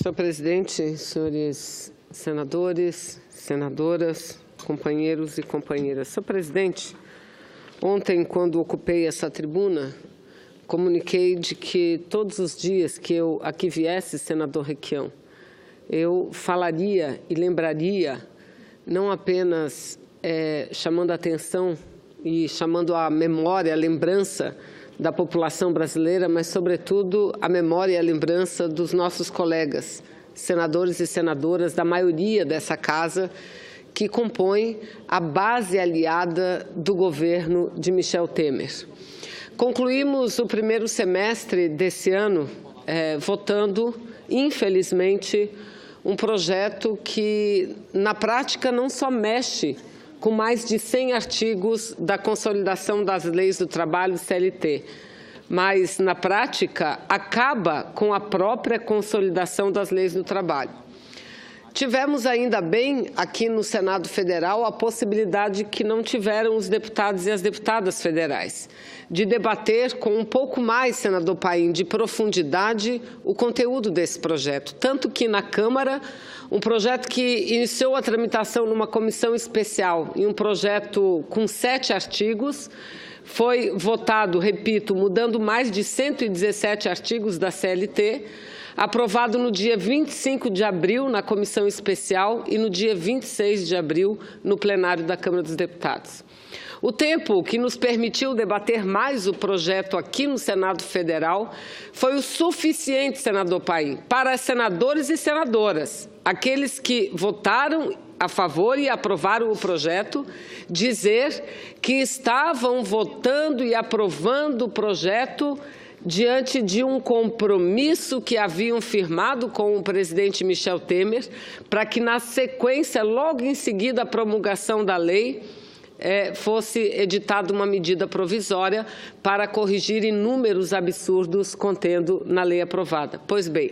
Senhor presidente, senhores senadores, senadoras, companheiros e companheiras. Senhor presidente, ontem, quando ocupei essa tribuna, comuniquei de que todos os dias que eu aqui viesse, senador Requião, eu falaria e lembraria, não apenas chamando a atenção e chamando a memória, a lembrança da população brasileira, mas, sobretudo, a memória e a lembrança dos nossos colegas, senadores e senadoras da maioria dessa casa, que compõem a base aliada do governo de Michel Temer. Concluímos o primeiro semestre desse ano votando, infelizmente, um projeto que, na prática, não só mexe com mais de 100 artigos da Consolidação das Leis do Trabalho, CLT, mas, na prática, acaba com a própria consolidação das leis do trabalho. Tivemos, ainda bem, aqui no Senado Federal, a possibilidade que não tiveram os deputados e as deputadas federais, de debater com um pouco mais, senador Paim, de profundidade o conteúdo desse projeto. Tanto que, na Câmara, um projeto que iniciou a tramitação numa comissão especial e um projeto com 7 artigos, foi votado, repito, mudando mais de 117 artigos da CLT, aprovado no dia 25 de abril na comissão especial e no dia 26 de abril no plenário da Câmara dos Deputados. O tempo que nos permitiu debater mais o projeto aqui no Senado Federal foi o suficiente, senador Paim, para senadores e senadoras, aqueles que votaram a favor e aprovaram o projeto, dizer que estavam votando e aprovando o projeto diante de um compromisso que haviam firmado com o presidente Michel Temer, para que, na sequência, logo em seguida à promulgação da lei, fosse editada uma medida provisória para corrigir inúmeros absurdos contendo na lei aprovada. Pois bem,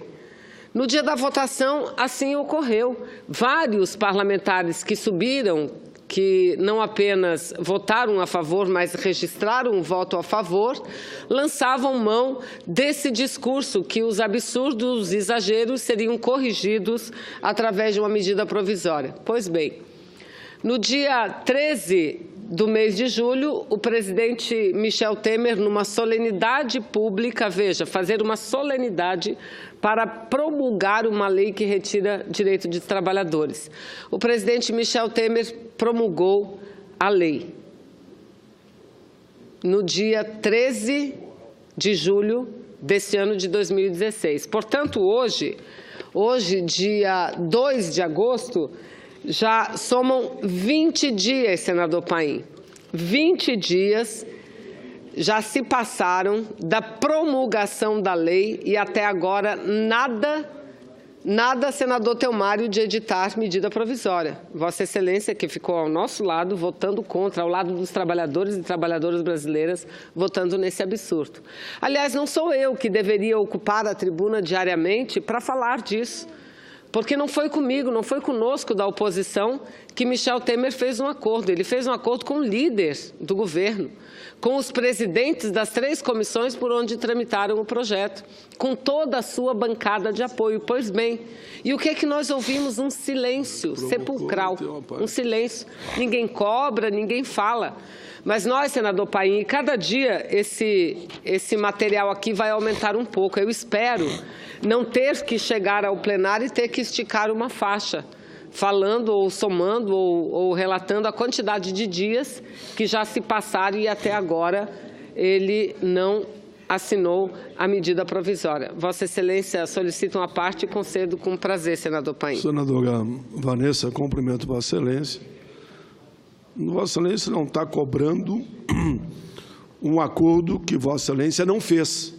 no dia da votação, assim ocorreu. Vários parlamentares que subiram, que não apenas votaram a favor, mas registraram um voto a favor, lançavam mão desse discurso que os absurdos, os exageros seriam corrigidos através de uma medida provisória. Pois bem, no dia 13 do mês de julho, o presidente Michel Temer, numa solenidade pública, veja, fazer uma solenidade para promulgar uma lei que retira direito de trabalhadores. O presidente Michel Temer promulgou a lei no dia 13 de julho desse ano de 2016. Portanto, hoje, dia 2 de agosto, já somam 20 dias, senador Paim. 20 dias já se passaram da promulgação da lei e até agora nada, senador Telmário, de editar medida provisória. Vossa Excelência, que ficou ao nosso lado, votando contra, ao lado dos trabalhadores e trabalhadoras brasileiras, votando nesse absurdo. Aliás, não sou eu que deveria ocupar a tribuna diariamente para falar disso, porque não foi comigo, não foi conosco da oposição que Michel Temer fez um acordo. Ele fez um acordo com o líder do governo, com os presidentes das 3 comissões por onde tramitaram o projeto, com toda a sua bancada de apoio. Pois bem, e o que é que nós ouvimos? Um silêncio sepulcral, um silêncio. Ninguém cobra, ninguém fala. Mas nós, senador Paim, cada dia esse material aqui vai aumentar um pouco. Eu espero não ter que chegar ao plenário e ter que esticar uma faixa, falando ou somando ou relatando a quantidade de dias que já se passaram e até agora ele não assinou a medida provisória. Vossa Excelência solicita uma parte e concedo com prazer, senador Paim. Senadora Vanessa, cumprimento Vossa Excelência. Vossa Excelência não está cobrando um acordo que Vossa Excelência não fez.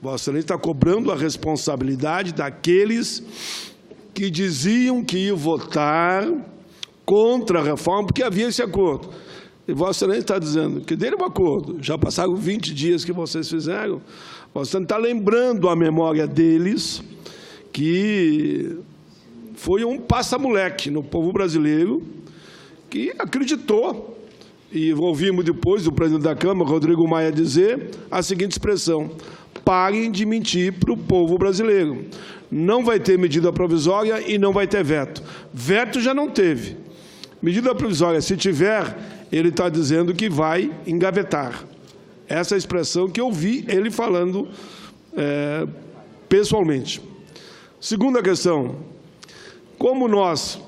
Vossa Excelência está cobrando a responsabilidade daqueles que diziam que iam votar contra a reforma, porque havia esse acordo. E Vossa Excelência está dizendo que dele é um acordo. Já passaram 20 dias que vocês fizeram. Vossa Excelência está lembrando a memória deles que foi um passa-moleque no povo brasileiro que acreditou. E ouvimos depois do presidente da Câmara, Rodrigo Maia, dizer a seguinte expressão: parem de mentir para o povo brasileiro. Não vai ter medida provisória e não vai ter veto. Veto já não teve. Medida provisória, se tiver, ele está dizendo que vai engavetar. Essa é a expressão que eu vi ele falando pessoalmente. Segunda questão, como nós,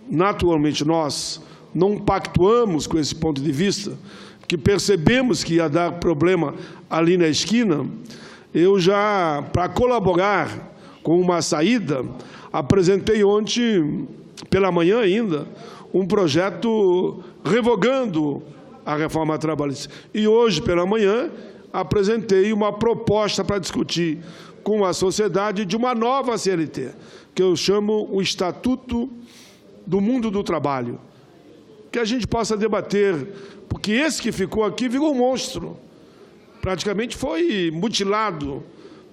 naturalmente nós, não pactuamos com esse ponto de vista, que percebemos que ia dar problema ali na esquina, eu já, para colaborar com uma saída, apresentei ontem, pela manhã ainda, um projeto revogando a reforma trabalhista. E hoje, pela manhã, apresentei uma proposta para discutir com a sociedade de uma nova CLT, que eu chamo o Estatuto do Mundo do Trabalho, que a gente possa debater, porque esse que ficou aqui virou um monstro, praticamente foi mutilado,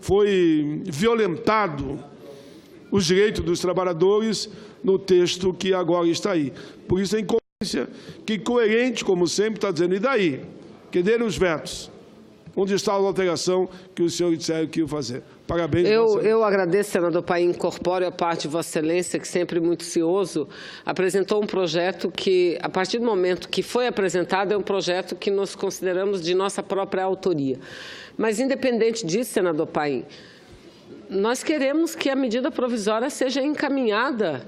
foi violentado os direitos dos trabalhadores no texto que agora está aí. Por isso, é incoerência, que coerente, como sempre, está dizendo, e daí? Cadê os vetos? Onde está a alteração que o senhor disseram que ia fazer? Parabéns. Eu agradeço, senador Paim, incorpore a parte de Vossa Excelência, que sempre muito cioso, apresentou um projeto que, a partir do momento que foi apresentado, é um projeto que nós consideramos de nossa própria autoria. Mas, independente disso, senador Paim, nós queremos que a medida provisória seja encaminhada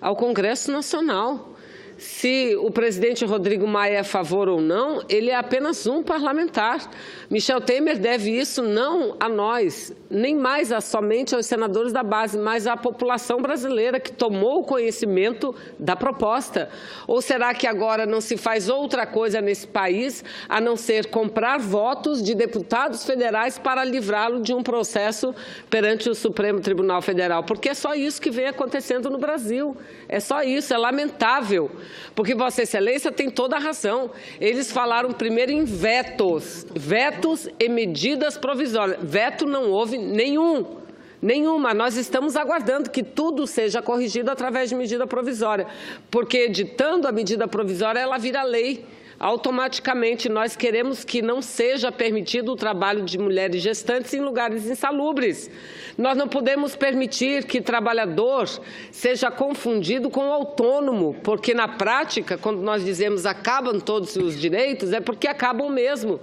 ao Congresso Nacional. Se o presidente Rodrigo Maia é a favor ou não, ele é apenas um parlamentar. Michel Temer deve isso não a nós, nem mais somente aos senadores da base, mas à população brasileira que tomou conhecimento da proposta. Ou será que agora não se faz outra coisa nesse país a não ser comprar votos de deputados federais para livrá-lo de um processo perante o Supremo Tribunal Federal? Porque é só isso que vem acontecendo no Brasil. É só isso, é lamentável. Porque Vossa Excelência tem toda a razão. Eles falaram primeiro em vetos e medidas provisórias. Veto não houve nenhuma. Nós estamos aguardando que tudo seja corrigido através de medida provisória, porque editando a medida provisória ela vira lei. Automaticamente, nós queremos que não seja permitido o trabalho de mulheres gestantes em lugares insalubres. Nós não podemos permitir que trabalhador seja confundido com autônomo, porque na prática, quando nós dizemos acabam todos os direitos, é porque acabam mesmo.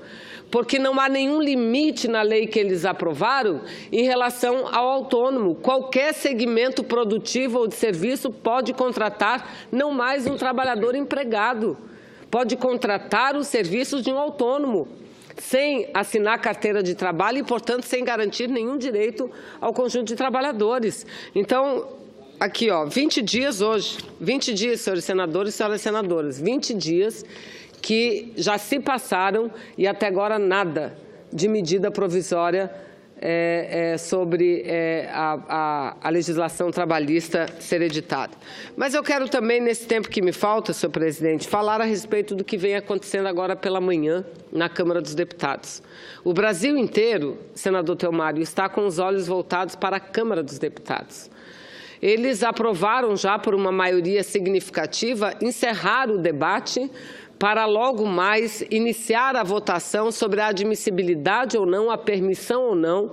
Porque não há nenhum limite na lei que eles aprovaram em relação ao autônomo. Qualquer segmento produtivo ou de serviço pode contratar não mais um trabalhador empregado. Pode contratar os serviços de um autônomo, sem assinar carteira de trabalho e, portanto, sem garantir nenhum direito ao conjunto de trabalhadores. Então, aqui, 20 dias hoje, 20 dias, senhores senadores e senhoras senadoras, 20 dias que já se passaram e até agora nada de medida provisória sobre a legislação trabalhista ser editada. Mas eu quero também, nesse tempo que me falta, senhor presidente, falar a respeito do que vem acontecendo agora pela manhã na Câmara dos Deputados. O Brasil inteiro, senador Theomário, está com os olhos voltados para a Câmara dos Deputados. Eles aprovaram já, por uma maioria significativa, encerrar o debate para logo mais iniciar a votação sobre a admissibilidade ou não, a permissão ou não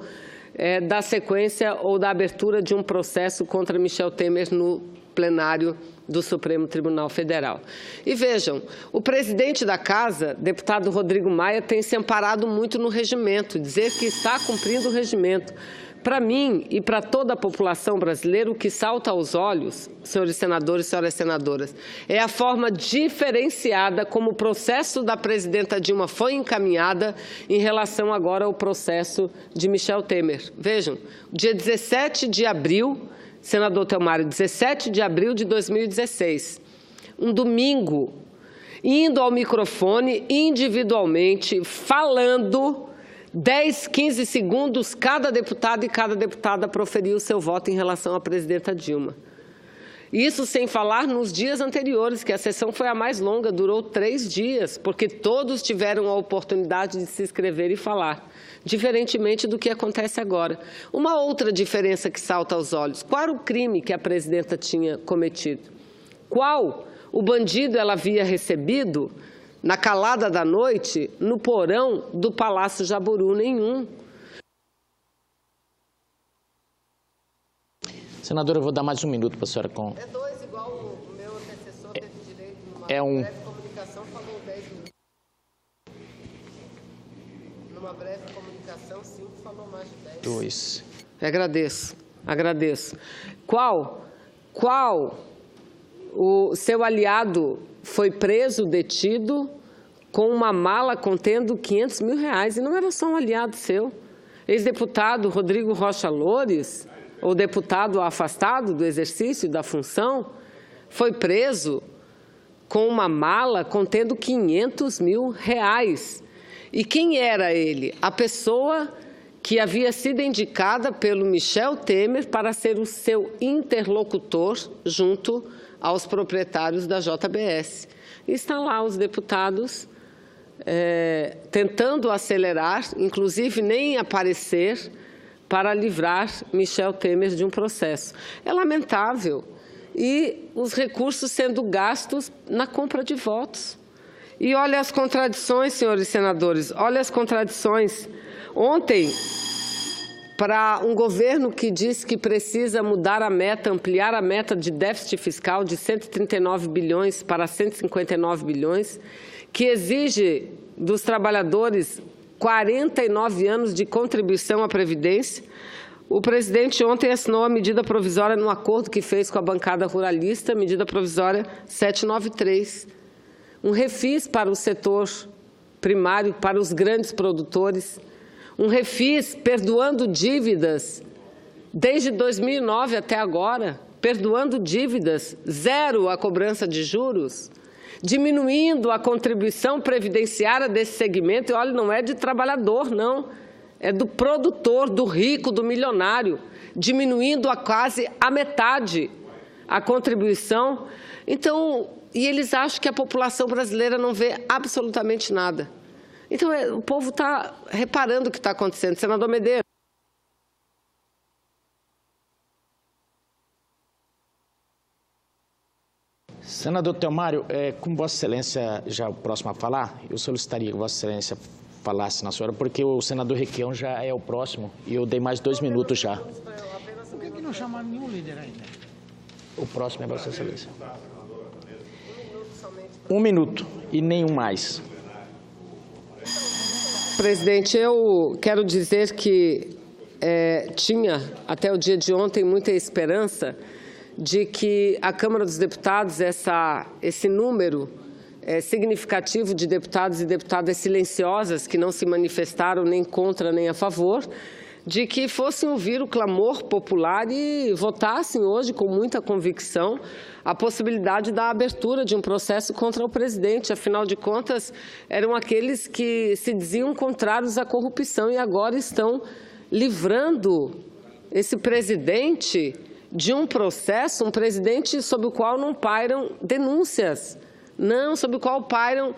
da sequência ou da abertura de um processo contra Michel Temer no plenário do Supremo Tribunal Federal. E vejam, o presidente da Casa, deputado Rodrigo Maia, tem se amparado muito no regimento, dizer que está cumprindo o regimento. Para mim e para toda a população brasileira, o que salta aos olhos, senhores senadores e senhoras senadoras, é a forma diferenciada como o processo da presidenta Dilma foi encaminhada em relação agora ao processo de Michel Temer. Vejam, dia 17 de abril, senador Theomário, 17 de abril de 2016, um domingo, indo ao microfone individualmente, falando 10, 15 segundos, cada deputado e cada deputada proferiu o seu voto em relação à presidenta Dilma. Isso sem falar nos dias anteriores, que a sessão foi a mais longa, durou 3 dias, porque todos tiveram a oportunidade de se inscrever e falar, diferentemente do que acontece agora. Uma outra diferença que salta aos olhos: qual era o crime que a presidenta tinha cometido? Qual o bandido ela havia recebido na calada da noite, no porão do Palácio Jaburu? Nenhum. Senadora, eu vou dar mais um minuto para a senhora. É 2, igual o meu antecessor teve direito numa breve comunicação, falou 10 minutos. Numa breve comunicação, 5, falou mais de 10. 2. Agradeço. Qual o seu aliado foi preso, detido, com uma mala contendo R$500 mil, e não era só um aliado seu. Ex-deputado Rodrigo Rocha Loures, o deputado afastado do exercício da função, foi preso com uma mala contendo R$500 mil. E quem era ele? A pessoa que havia sido indicada pelo Michel Temer para ser o seu interlocutor junto aos proprietários da JBS. E estão lá os deputados tentando acelerar, inclusive nem aparecer, para livrar Michel Temer de um processo. É lamentável. E os recursos sendo gastos na compra de votos. E olha as contradições, senhores senadores, olha as contradições. Ontem, para um governo que diz que precisa mudar a meta, ampliar a meta de déficit fiscal de 139 bilhões para 159 bilhões, que exige dos trabalhadores 49 anos de contribuição à Previdência, o presidente ontem assinou a medida provisória no acordo que fez com a bancada ruralista, medida provisória 793. Um refis para o setor primário, para os grandes produtores, um refis perdoando dívidas desde 2009 até agora, perdoando dívidas, zero a cobrança de juros, diminuindo a contribuição previdenciária desse segmento. E olha, não é de trabalhador, não, é do produtor, do rico, do milionário, diminuindo a quase a metade a contribuição. Então, e eles acham que a população brasileira não vê absolutamente nada. Então, o povo está reparando o que está acontecendo. Senador Medeiros. Senador Theomário, como Vossa Excelência já é o próximo a falar, eu solicitaria que Vossa Excelência falasse na senhora, porque o senador Requião já é o próximo e eu dei mais 2 minutos já. Por que não chamaram nenhum líder ainda? O próximo é Vossa Excelência. 1 minuto e nenhum mais. Presidente, eu quero dizer que tinha, até o dia de ontem, muita esperança de que a Câmara dos Deputados, esse número significativo de deputados e deputadas silenciosas que não se manifestaram nem contra nem a favor, de que fossem ouvir o clamor popular e votassem hoje com muita convicção a possibilidade da abertura de um processo contra o presidente. Afinal de contas, eram aqueles que se diziam contrários à corrupção e agora estão livrando esse presidente de um processo, um presidente sobre o qual não pairam denúncias, não, sobre o qual pairam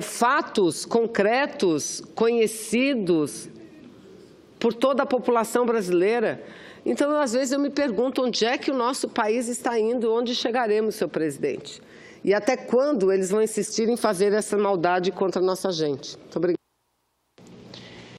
fatos concretos, conhecidos por toda a população brasileira. Então, às vezes, eu me pergunto onde é que o nosso país está indo, onde chegaremos, senhor presidente? E até quando eles vão insistir em fazer essa maldade contra a nossa gente? Muito obrigada.